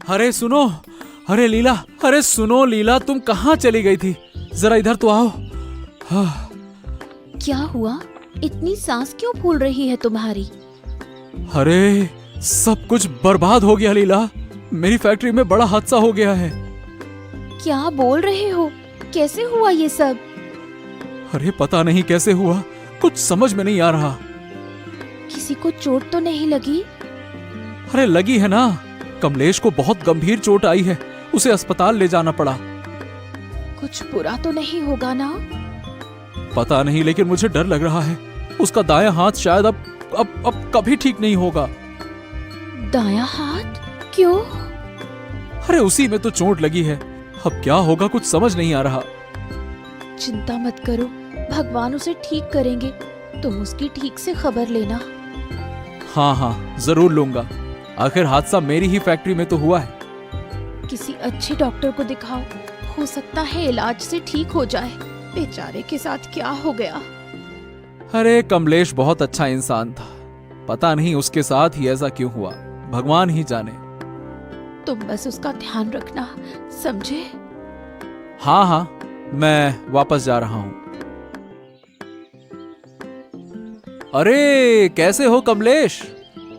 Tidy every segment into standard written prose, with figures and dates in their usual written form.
अरे सुनो, अरे लीला, अरे सुनो लीला, तुम कहाँ चली गई थी? जरा इधर तो आओ। हाँ। क्या हुआ? इतनी सांस क्यों फूल रही है तुम्हारी? अरे सब कुछ बर्बाद हो गया लीला, मेरी फैक्ट्री में बड़ा हादसा हो गया है। क्या बोल रहे हो? कैसे हुआ ये सब? अरे पता नहीं कैसे हुआ, कुछ समझ में नहीं आ रहा। किसी को चोट तो नहीं लगी? अरे लगी है ना, कमलेश को बहुत गंभीर चोट आई है, उसे अस्पताल ले जाना पड़ा। कुछ बुरा तो नहीं होगा ना? पता नहीं, लेकिन मुझे डर लग रहा है। उसका दायां हाथ शायद अब कभी ठीक नहीं होगा। दायां हाथ? क्यों? अरे उसी में तो चोट लगी है, अब क्या होगा कुछ समझ नहीं आ रहा। चिंता मत करो, भगवान उसे ठीक करेंगे। तुम उसकी ठीक से खबर लेना। हाँ हाँ जरूर लूंगा, आखिर हादसा मेरी ही फैक्ट्री में तो हुआ है। किसी अच्छे डॉक्टर को दिखाओ, हो सकता है इलाज से ठीक हो जाए। बेचारे के साथ क्या हो गया? अरे कमलेश बहुत अच्छा इंसान था, पता नहीं उसके साथ ही ऐसा क्यों हुआ, भगवान ही जाने। तुम बस उसका ध्यान रखना, समझे? हाँ हाँ, मैं वापस जा रहा हूँ। अरे कैसे हो कमलेश,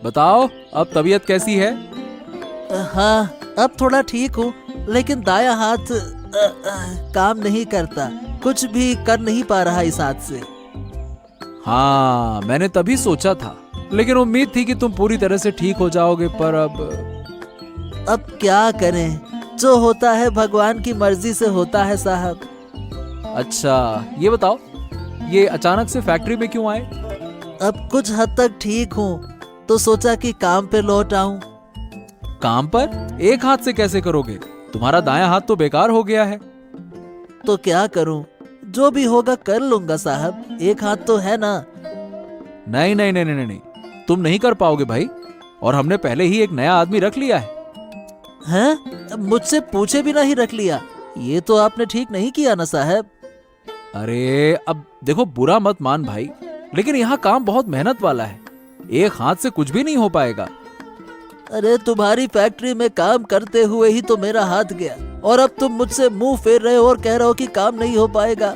बताओ अब तबीयत कैसी है? हाँ अब थोड़ा ठीक हूँ, लेकिन दायां हाथ काम नहीं करता, कुछ भी कर नहीं पा रहा इस हाथ से। हाँ मैंने तभी सोचा था, लेकिन उम्मीद थी कि तुम पूरी तरह से ठीक हो जाओगे, पर अब क्या करें, जो होता है भगवान की मर्जी से होता है साहब। अच्छा ये बताओ, ये अचानक से फैक्ट्री में क्यों आए? अब कुछ हद तक ठीक हूँ, तो सोचा कि काम पे लौट आऊं। काम पर? एक हाथ से कैसे करोगे? तुम्हारा दायां हाथ तो बेकार हो गया है। तो क्या करूं, जो भी होगा कर लूंगा साहब, एक हाथ तो है ना। नहीं नहीं नहीं नहीं नहीं, तुम नहीं कर पाओगे भाई, और हमने पहले ही एक नया आदमी रख लिया है। हैं? मुझसे पूछे भी नहीं रख लिया, ये तो आपने ठीक नहीं किया ना साहब। अरे अब देखो, बुरा मत मान भाई, लेकिन यहाँ काम बहुत मेहनत वाला है, एक हाथ से कुछ भी नहीं हो पाएगा। अरे तुम्हारी फैक्ट्री में काम करते हुए ही तो मेरा हाथ गया, और अब तुम मुझसे मुंह फेर रहे हो और कह रहे हो कि काम नहीं हो पाएगा।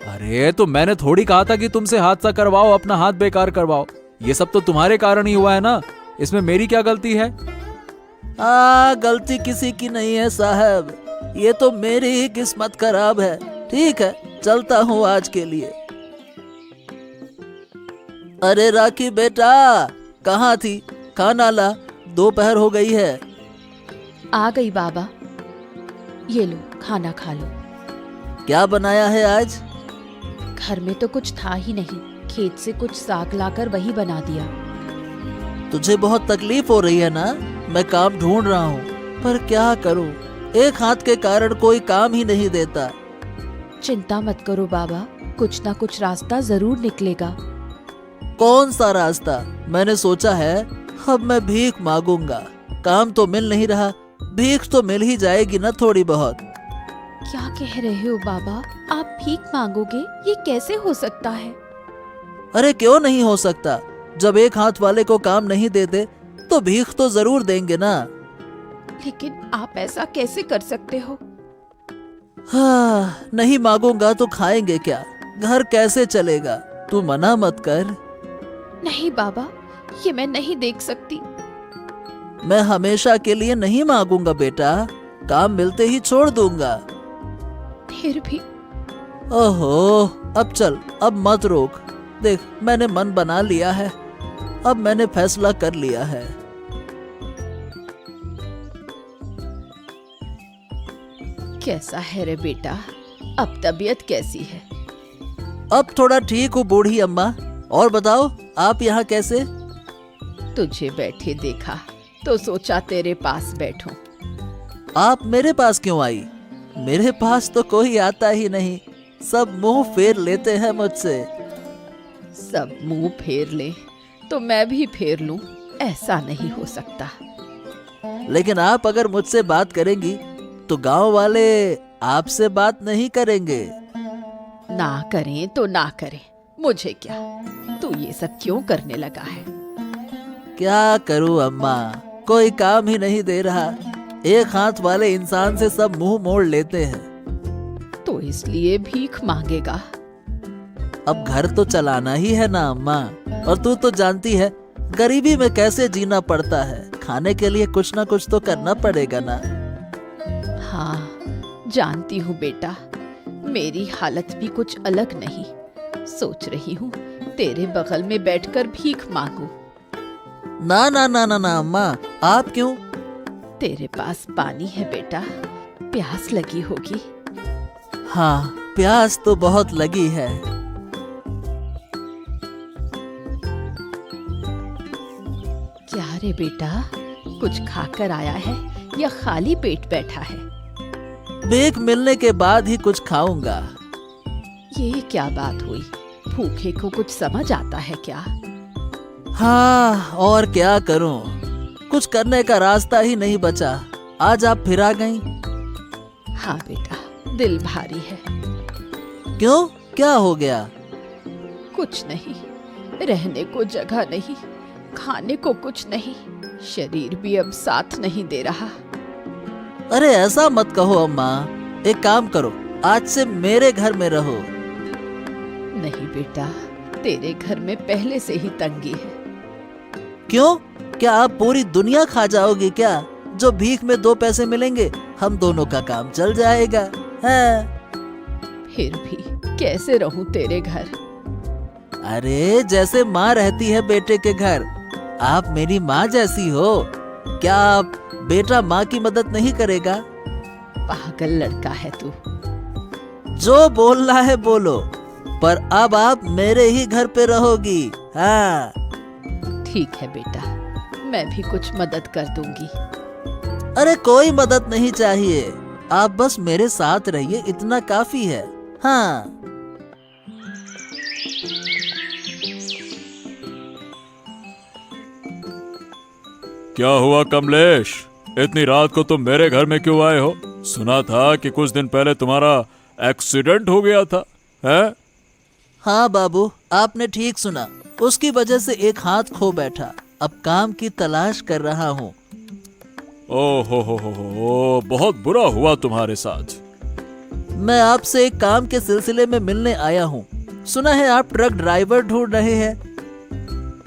अरे तो मैंने थोड़ी कहा था कि तुमसे हादसा करवाओ, अपना हाथ बेकार करवाओ। ये सब तो तुम्हारे कारण ही हुआ है ना, इसमें मेरी क्या गलती है? गलती किसी की नहीं है साहब, ये तो मेरी ही किस्मत खराब है। ठीक है, चलता हूँ आज के लिए। अरे राखी बेटा, कहाँ थी? खाना ला, दोपहर हो गई है। आ गई बाबा, ये लो खाना खा लो। क्या बनाया है आज? घर में तो कुछ था ही नहीं, खेत से कुछ साग लाकर वही बना दिया। तुझे बहुत तकलीफ हो रही है ना? मैं काम ढूंढ रहा हूँ, पर क्या करूँ, एक हाथ के कारण कोई काम ही नहीं देता। चिंता मत करो बाबा, कुछ ना कुछ रास्ता जरूर निकलेगा। कौन सा रास्ता? मैंने सोचा है अब मैं भीख मांगूंगा, काम तो मिल नहीं रहा, भीख तो मिल ही जाएगी ना थोड़ी बहुत। क्या कह रहे हो बाबा, आप भीख मांगोगे? ये कैसे हो सकता है? अरे क्यों नहीं हो सकता, जब एक हाथ वाले को काम नहीं देते तो भीख तो जरूर देंगे ना। लेकिन आप ऐसा कैसे कर सकते हो? हाँ, नहीं मांगूंगा तो खाएंगे क्या, घर कैसे चलेगा? तू मना मत कर। नहीं बाबा, ये मैं नहीं देख सकती। मैं हमेशा के लिए नहीं मांगूंगा बेटा, काम मिलते ही छोड़ दूंगा। फिर भी। ओहो, अब चल, अब मत रोक। देख मैंने मन बना लिया है, अब मैंने फैसला कर लिया है। कैसा है रे बेटा, अब तबीयत कैसी है? अब थोड़ा ठीक हूँ बूढ़ी अम्मा। और बताओ आप यहाँ कैसे? तुझे बैठे देखा तो सोचा तेरे पास बैठूं। आप मेरे पास क्यों आई? मेरे पास तो कोई आता ही नहीं, सब मुंह फेर लेते हैं मुझसे। सब मुंह फेर ले तो मैं भी फेर लूं, ऐसा नहीं हो सकता। लेकिन आप अगर मुझसे बात करेंगी तो गांव वाले आपसे बात नहीं करेंगे। ना करें तो ना करें, मुझे क्या, तू ये सब क्यों करने लगा है? क्या करूं अम्मा, कोई काम ही नहीं दे रहा। एक हाथ वाले इंसान से सब मुंह मोड़ लेते हैं। तो इसलिए भीख मांगेगा। अब घर तो चलाना ही है ना अम्मा, और तू तो जानती है गरीबी में कैसे जीना पड़ता है। खाने के लिए कुछ ना कुछ तो करना पड़ेगा ना। हाँ जानती हूँ बेटा, मेरी हालत भी कुछ अलग नहीं। सोच रही हूँ तेरे बगल में बैठकर भीख मांगू। ना ना ना ना ना अम्मा, आप क्यों? तेरे पास पानी है बेटा, प्यास लगी होगी। हाँ, प्यास तो बहुत लगी है। क्या रे बेटा, कुछ खाकर आया है या खाली पेट बैठा है? भीख मिलने के बाद ही कुछ खाऊंगा। ये क्या बात हुई? भूखे को कुछ समझ आता है क्या? हाँ, और क्या करूं? कुछ करने का रास्ता ही नहीं बचा। आज आप फिर आ गईं। हाँ बेटा, दिल भारी है। क्यों, क्या हो गया? कुछ नहीं, रहने को जगह नहीं, खाने को कुछ नहीं, शरीर भी अब साथ नहीं दे रहा। अरे ऐसा मत कहो अम्मा, एक काम करो, आज से मेरे घर में रहो। नहीं बेटा, तेरे घर में पहले से ही तंगी है। क्यों, क्या आप पूरी दुनिया खा जाओगी क्या? जो भीख में 2 पैसे मिलेंगे, हम दोनों का काम चल जाएगा। है? फिर भी कैसे रहूं तेरे घर? अरे जैसे माँ रहती है बेटे के घर, आप मेरी माँ जैसी हो। क्या आप बेटा माँ की मदद नहीं करेगा? पागल लड़का है तू। जो बोलना है बोलो, पर अब आप मेरे ही घर पे रहोगी। हाँ ठीक है बेटा, मैं भी कुछ मदद कर दूंगी। अरे कोई मदद नहीं चाहिए, आप बस मेरे साथ रहिए, इतना काफी है। हाँ क्या हुआ कमलेश, इतनी रात को तुम मेरे घर में क्यों आए हो? सुना था कि कुछ दिन पहले तुम्हारा एक्सीडेंट हो गया था, है? हाँ बाबू, आपने ठीक सुना। उसकी वजह से एक हाथ खो बैठा। अब काम की तलाश कर रहा हूँ। ओ हो, बहुत बुरा हुआ तुम्हारे साथ। मैं आपसे एक काम के सिलसिले में मिलने आया हूँ। सुना है आप ट्रक ड्राइवर ढूंढ रहे हैं।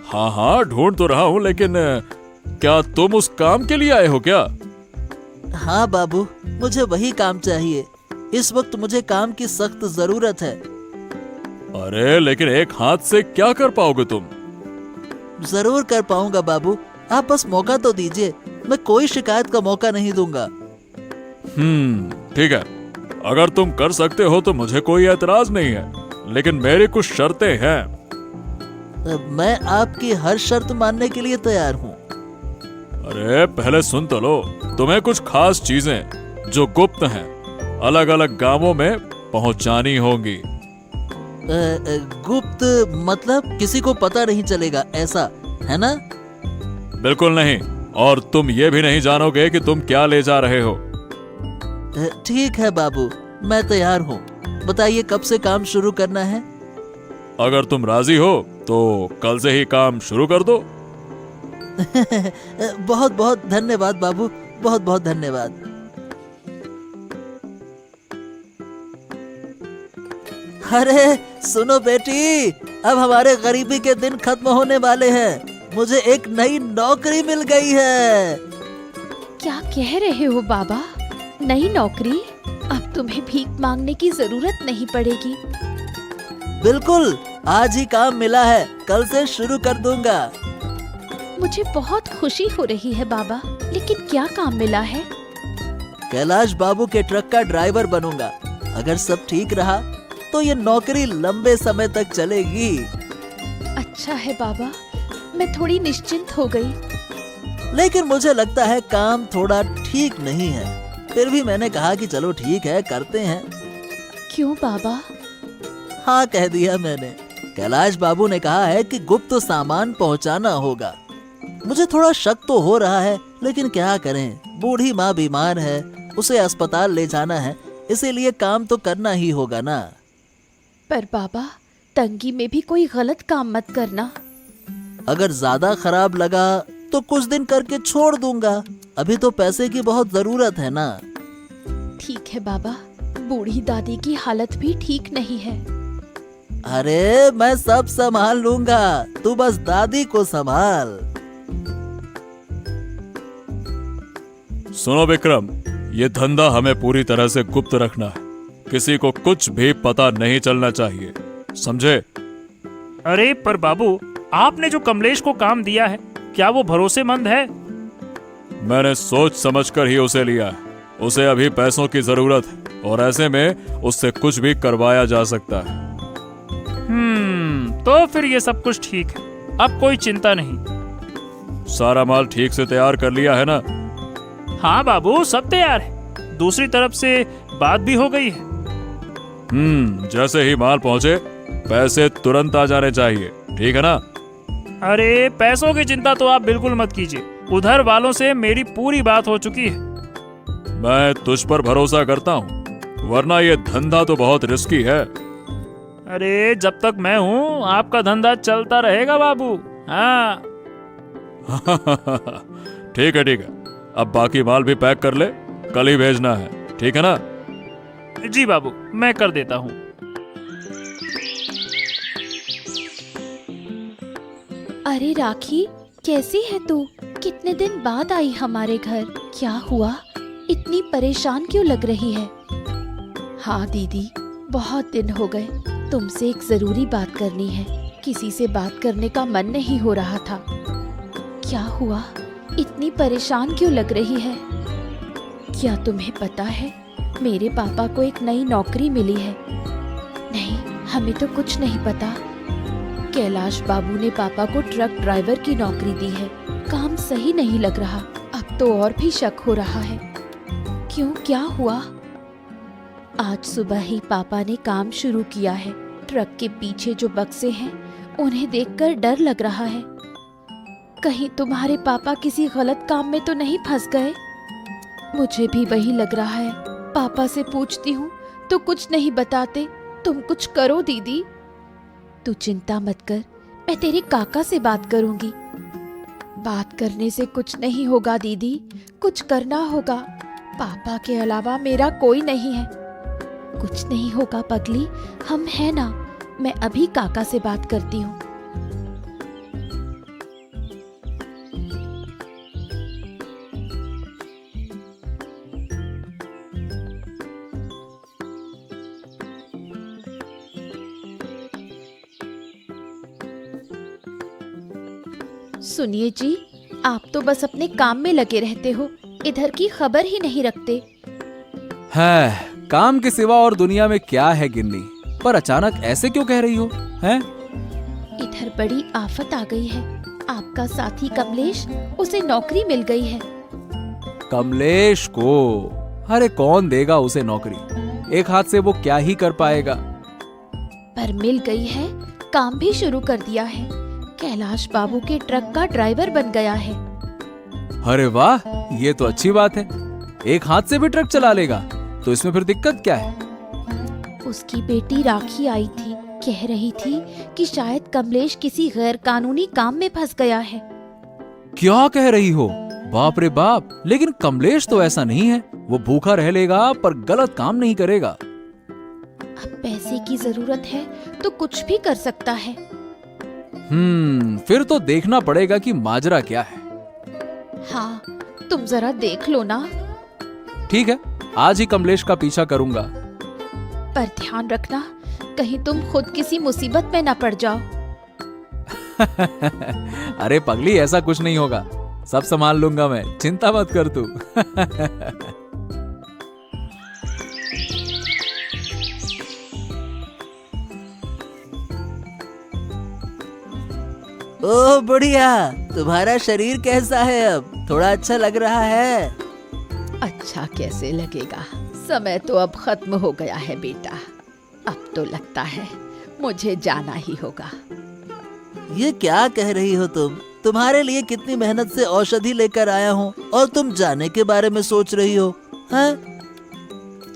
हाँ हाँ, ढूंढ तो रहा हूँ, लेकिन क्या तुम उस काम के लिए आए हो क्या? हाँ बाबू, मुझे वही काम चाहिए। इस वक्त मुझे काम की सख्त जरूरत है। अरे लेकिन एक हाथ से क्या कर पाओगे तुम? जरूर कर पाऊंगा बाबू, आप बस मौका तो दीजिए। मैं कोई शिकायत का मौका नहीं दूंगा। ठीक है, अगर तुम कर सकते हो तो मुझे कोई एतराज नहीं है, लेकिन मेरी कुछ शर्तें हैं। मैं आपकी हर शर्त मानने के लिए तैयार हूँ। अरे पहले सुन तो लो, तुम्हें कुछ खास चीजें जो गुप्त हैं अलग अलग गांवों में पहुंचानी होंगी। गुप्त मतलब किसी को पता नहीं चलेगा, ऐसा है ना? बिल्कुल नहीं, और तुम ये भी नहीं जानोगे कि तुम क्या ले जा रहे हो। ठीक है बाबू, मैं तैयार हूँ। बताइए कब से काम शुरू करना है? अगर तुम राजी हो तो कल से ही काम शुरू कर दो। बहुत बहुत धन्यवाद बाबू, बहुत बहुत धन्यवाद। अरे सुनो बेटी, अब हमारे गरीबी के दिन खत्म होने वाले हैं। मुझे एक नई नौकरी मिल गई है। क्या कह रहे हो बाबा? नई नौकरी? अब तुम्हें भीख मांगने की जरूरत नहीं पड़ेगी। बिल्कुल, आज ही काम मिला है, कल से शुरू कर दूंगा। मुझे बहुत खुशी हो रही है बाबा, लेकिन क्या काम मिला है? कैलाश बाबू के ट्रक का ड्राइवर बनूंगा। अगर सब ठीक रहा तो ये नौकरी लंबे समय तक चलेगी। अच्छा है बाबा, मैं थोड़ी निश्चिंत हो गई। लेकिन मुझे लगता है काम थोड़ा ठीक नहीं है। फिर भी मैंने कहा कि चलो ठीक है, करते हैं। क्यों बाबा? हाँ कह दिया मैंने। कैलाश बाबू ने कहा है कि गुप्त सामान पहुंचाना होगा। मुझे थोड़ा शक तो हो रहा है, लेकिन क्या करें, बूढ़ी माँ बीमार है, उसे अस्पताल ले जाना है, इसीलिए काम तो करना ही होगा ना। पर बाबा, तंगी में भी कोई गलत काम मत करना। अगर ज्यादा खराब लगा तो कुछ दिन करके छोड़ दूंगा। अभी तो पैसे की बहुत जरूरत है ना। ठीक है बाबा, बूढ़ी दादी की हालत भी ठीक नहीं है। अरे मैं सब संभाल लूंगा, तू बस दादी को संभाल। सुनो विक्रम, ये धंधा हमें पूरी तरह से गुप्त रखना है। किसी को कुछ भी पता नहीं चलना चाहिए, समझे? अरे पर बाबू, आपने जो कमलेश को काम दिया है, क्या वो भरोसेमंद है? मैंने सोच समझकर ही उसे लिया है। उसे अभी पैसों की जरूरत है और ऐसे में उससे कुछ भी करवाया जा सकता है। तो फिर ये सब कुछ ठीक है, अब कोई चिंता नहीं। सारा माल ठीक से तैयार कर लिया है ना? हाँ बाबू, सब तैयार है। दूसरी तरफ से बात भी हो गई है। जैसे ही माल पहुंचे पैसे तुरंत आ जाने चाहिए, ठीक है ना? अरे पैसों की चिंता तो आप बिल्कुल मत कीजिए, उधर वालों से मेरी पूरी बात हो चुकी है। मैं तुझ पर भरोसा करता हूँ, वरना ये धंधा तो बहुत रिस्की है। अरे जब तक मैं हूँ आपका धंधा चलता रहेगा बाबू। हाँ ठीक है ठीक है, अब बाकी माल भी पैक कर ले, कल ही भेजना है, ठीक है ना? जी बाबू, मैं कर देता हूँ। अरे राखी, कैसी है तू? कितने दिन बाद आई हमारे घर, क्या हुआ? इतनी परेशान क्यों लग रही है? हाँ दीदी, बहुत दिन हो गए, तुमसे एक जरूरी बात करनी है। किसी से बात करने का मन नहीं हो रहा था। क्या हुआ? इतनी परेशान क्यों लग रही है? क्या तुम्हें पता है, मेरे पापा को एक नई नौकरी मिली है। नहीं, हमें तो कुछ नहीं पता। कैलाश बाबू ने पापा को ट्रक ड्राइवर की नौकरी दी है। काम सही नहीं लग रहा, अब तो और भी शक हो रहा है। क्यों, क्या हुआ? आज सुबह ही पापा ने काम शुरू किया है। ट्रक के पीछे जो बक्से हैं, उन्हें देखकर डर लग रहा है। कहीं तुम्हारे पापा किसी गलत काम में तो नहीं फंस गए? मुझे भी वही लग रहा है। पापा से पूछती हूँ तो कुछ नहीं बताते। तुम कुछ करो दीदी। तू चिंता मत कर, मैं तेरे काका से बात करूंगी। बात करने से कुछ नहीं होगा दीदी, कुछ करना होगा। पापा के अलावा मेरा कोई नहीं है। कुछ नहीं होगा पगली, हम हैं ना। मैं अभी काका से बात करती हूँ। सुनिए जी, आप तो बस अपने काम में लगे रहते हो, इधर की खबर ही नहीं रखते। है, काम के सिवा और दुनिया में क्या है गिन्नी? पर अचानक ऐसे क्यों कह रही हो? हैं? इधर बड़ी आफत आ गई है। आपका साथी कमलेश, उसे नौकरी मिल गई है। कमलेश को? अरे कौन देगा उसे नौकरी? एक हाथ से वो क्या ही कर पाएगा? पर मिल गई है, काम भी शुरू कर दिया है। कैलाश बाबू के ट्रक का ड्राइवर बन गया है। अरे वाह, ये तो अच्छी बात है। एक हाथ से भी ट्रक चला लेगा, तो इसमें फिर दिक्कत क्या है? उसकी बेटी राखी आई थी, कह रही थी कि शायद कमलेश किसी गैर कानूनी काम में फंस गया है। क्या कह रही हो? बाप रे बाप! लेकिन कमलेश तो ऐसा नहीं है। वो भूखा रह लेगा पर गलत काम नहीं करेगा। अब पैसे की जरूरत है तो कुछ भी कर सकता है। फिर तो देखना पड़ेगा कि माजरा क्या है। हाँ, तुम जरा देख लो ना। ठीक है, आज ही कमलेश का पीछा करूंगा। पर ध्यान रखना, कहीं तुम खुद किसी मुसीबत में ना पड़ जाओ। अरे पगली, ऐसा कुछ नहीं होगा, सब संभाल लूंगा मैं, चिंता मत कर तू। ओह बढ़िया, तुम्हारा शरीर कैसा है अब? थोड़ा अच्छा लग रहा है? अच्छा कैसे लगेगा, समय तो अब खत्म हो गया है बेटा। अब तो लगता है मुझे जाना ही होगा। ये क्या कह रही हो तुम? तुम्हारे लिए कितनी मेहनत से औषधि लेकर आया हूँ और तुम जाने के बारे में सोच रही हो? हैं?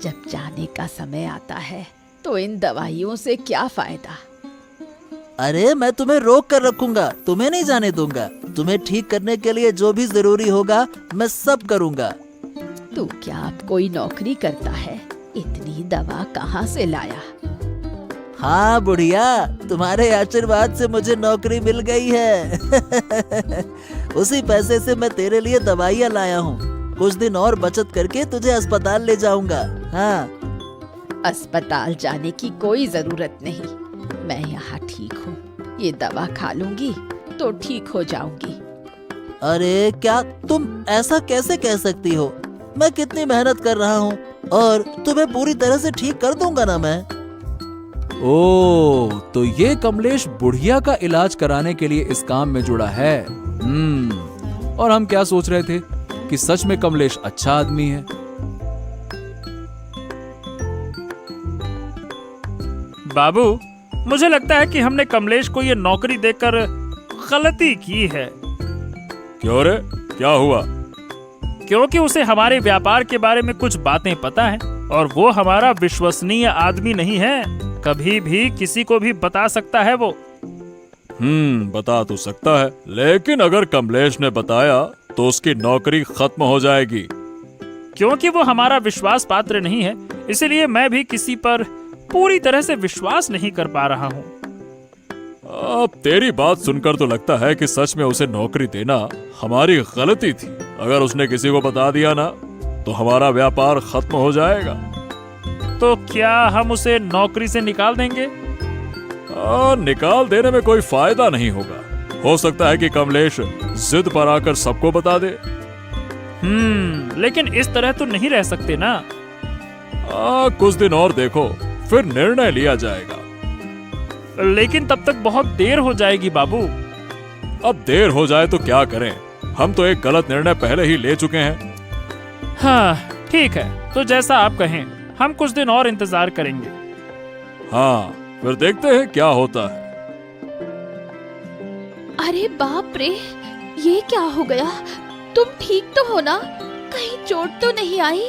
जब जाने का समय आता है तो इन दवाइयों से क्या फायदा। अरे मैं तुम्हें रोक कर रखूंगा, तुम्हें नहीं जाने दूंगा। तुम्हें ठीक करने के लिए जो भी जरूरी होगा मैं सब करूँगा। तू क्या अब कोई नौकरी करता है? इतनी दवा कहाँ से लाया? हाँ बुढ़िया, तुम्हारे आशीर्वाद से मुझे नौकरी मिल गई है। उसी पैसे से मैं तेरे लिए दवाइयाँ लाया हूँ। कुछ दिन और बचत करके तुझे अस्पताल ले जाऊंगा। हाँ, अस्पताल जाने की कोई जरूरत नहीं, मैं यहाँ ठीक हूँ। ये दवा खा लूंगी तो ठीक हो जाऊंगी। अरे क्या तुम ऐसा कैसे कह सकती हो? मैं कितनी मेहनत कर रहा हूँ और तुम्हें पूरी तरह से ठीक कर दूंगा ना मैं। ओ, तो ये कमलेश बुढ़िया का इलाज कराने के लिए इस काम में जुड़ा है। और हम क्या सोच रहे थे कि सच में कमलेश अच्छा आदमी है। बाबू, मुझे लगता है कि हमने कमलेश को ये नौकरी देकर गलती की है। क्यों रे, क्या हुआ? क्योंकि उसे हमारे व्यापार के बारे में कुछ बातें पता है और वो हमारा विश्वसनीय आदमी नहीं है। कभी भी किसी को भी बता सकता है वो। बता तो सकता है, लेकिन अगर कमलेश ने बताया तो उसकी नौकरी खत्म हो जाएगी। क्योंकि वो हमारा विश्वास पात्र नहीं है, इसलिए मैं भी किसी पर पूरी तरह से विश्वास नहीं कर पा रहा हूँ। अब तेरी बात सुनकर तो लगता है कि सच में उसे नौकरी देना हमारी गलती थी। अगर उसने किसी को बता दिया ना तो हमारा व्यापार खत्म हो जाएगा। तो क्या हम उसे नौकरी से निकाल देंगे? निकाल देने में कोई फायदा नहीं होगा। हो सकता है कि कमलेश जिद पर आकर सबको बता दे। लेकिन इस तरह तो नहीं रह सकते ना। कुछ दिन और देखो, फिर निर्णय लिया जाएगा। लेकिन तब तक बहुत देर हो जाएगी बाबू। अब देर हो जाए तो क्या करें? हम तो एक गलत निर्णय पहले ही ले चुके हैं। हाँ ठीक है, तो जैसा आप कहें, हम कुछ दिन और इंतजार करेंगे। हाँ, फिर देखते हैं क्या होता है। अरे बाप रे, ये क्या हो गया? तुम ठीक तो हो ना? कहीं चोट तो नहीं आई?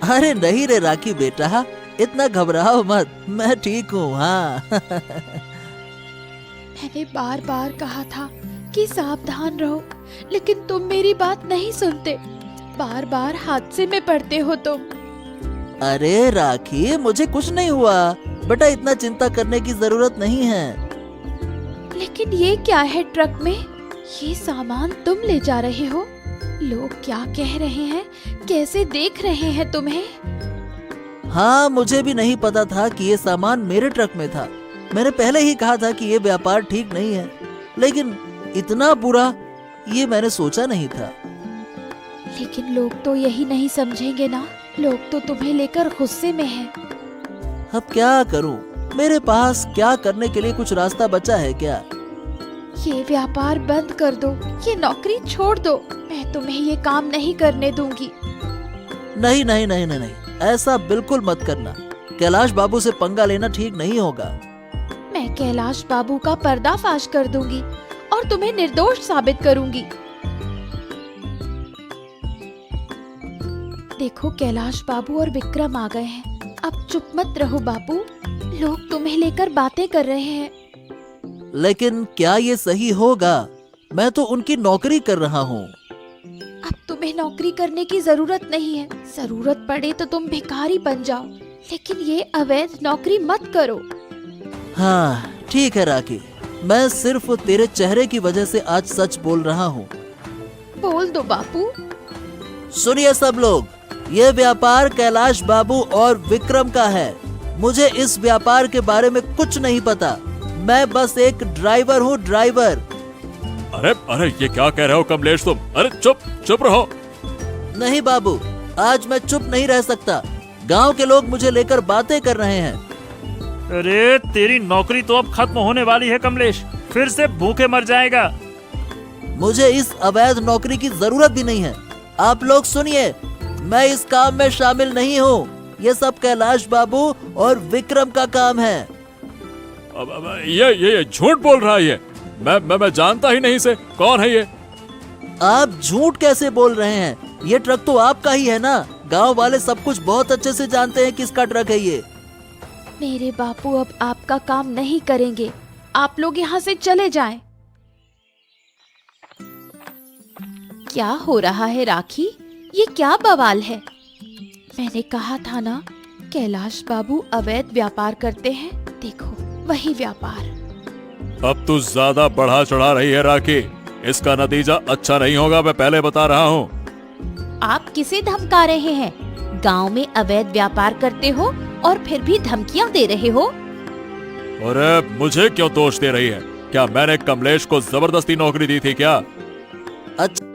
अरे नहीं रे राखी बेटा, इतना घबराओ मत, मैं ठीक हूँ। हाँ। मैंने बार बार कहा था कि सावधान रहो, लेकिन तुम मेरी बात नहीं सुनते। बार बार हादसे में पड़ते हो तुम। अरे राखी, मुझे कुछ नहीं हुआ बेटा, इतना चिंता करने की जरूरत नहीं है। लेकिन ये क्या है ट्रक में? ये सामान तुम ले जा रहे हो? लोग क्या कह रहे हैं? कैसे देख रहे हैं तुम्हें? हाँ, मुझे भी नहीं पता था कि ये सामान मेरे ट्रक में था। मैंने पहले ही कहा था कि ये व्यापार ठीक नहीं है, लेकिन इतना बुरा ये मैंने सोचा नहीं था। लेकिन लोग तो यही नहीं समझेंगे ना? लोग तो तुम्हें लेकर गुस्से में हैं। अब क्या करूं? मेरे पास क्या करने के लिए कुछ रास्ता बचा है क्या? ये व्यापार बंद कर दो, ये नौकरी छोड़ दो। मैं तुम्हें ये काम नहीं करने दूंगी। नहीं नहीं नहीं नहीं नहीं, ऐसा बिल्कुल मत करना। कैलाश बाबू से पंगा लेना ठीक नहीं होगा। मैं कैलाश बाबू का पर्दाफाश कर दूंगी और तुम्हें निर्दोष साबित करूंगी। देखो, कैलाश बाबू और विक्रम आ गए हैं। अब चुप मत रहो बाबू, लोग तुम्हें लेकर बातें कर रहे हैं। लेकिन क्या ये सही होगा? मैं तो उनकी नौकरी कर रहा हूँ। अब तुम्हें नौकरी करने की जरूरत नहीं है। जरूरत पड़े तो तुम भिखारी बन जाओ, लेकिन ये अवैध नौकरी मत करो। हाँ ठीक है राखी, मैं सिर्फ तेरे चेहरे की वजह से आज सच बोल रहा हूँ। बोल दो बापू। सुनिए सब लोग, ये व्यापार कैलाश बाबू और विक्रम का है। मुझे इस व्यापार के बारे में कुछ नहीं पता। मैं बस एक ड्राइवर हूँ, ड्राइवर। अरे अरे, ये क्या कह रहे हो कमलेश तुम? अरे चुप चुप रहो। नहीं बाबू, आज मैं चुप नहीं रह सकता। गांव के लोग मुझे लेकर बातें कर रहे हैं। अरे तेरी नौकरी तो अब खत्म होने वाली है कमलेश, फिर से भूखे मर जाएगा। मुझे इस अवैध नौकरी की जरूरत भी नहीं है। आप लोग सुनिए, मैं इस काम में शामिल नहीं हूँ। ये सब कैलाश बाबू और विक्रम का काम है। अब ये झूठ बोल रहा है ये। मैं जानता ही नहीं से। कौन है ये? आप झूठ कैसे बोल रहे हैं? ये ट्रक तो आपका ही है ना। गांव वाले सब कुछ बहुत अच्छे से जानते हैं किसका ट्रक है ये। मेरे बापू अब आपका काम नहीं करेंगे। आप लोग यहाँ से चले जाएं। क्या हो रहा है राखी? ये क्या बवाल है? मैंने कहा था ना, कैलाश बाबू अवैध व्यापार करते हैं। देखो वही व्यापार। अब तू ज्यादा बढ़ा चढ़ा रही है राखी। इसका नतीजा अच्छा नहीं होगा, मैं पहले बता रहा हूँ। आप किसे धमका रहे हैं? गांव में अवैध व्यापार करते हो और फिर भी धमकियां दे रहे हो। अरे मुझे क्यों दोष दे रही है? क्या मैंने कमलेश को जबरदस्ती नौकरी दी थी क्या? अच्छा